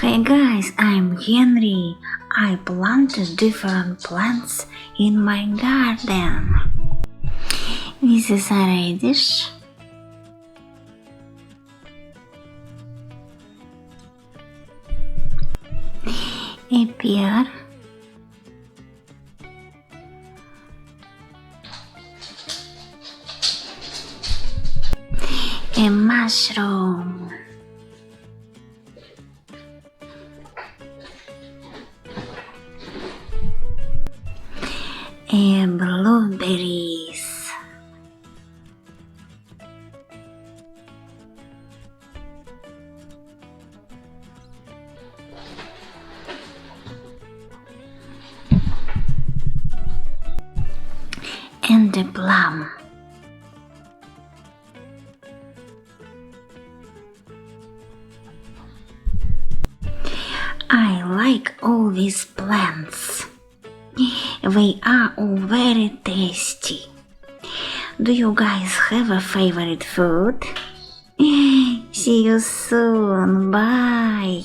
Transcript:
Hey guys, I'm Henry. I planted different plants in my garden. This is a radish, a pear, a mushroom, a blueberries, and a plum. I like all these plants. They are all very tasty. Do you guys have a favorite food? See you soon. Bye.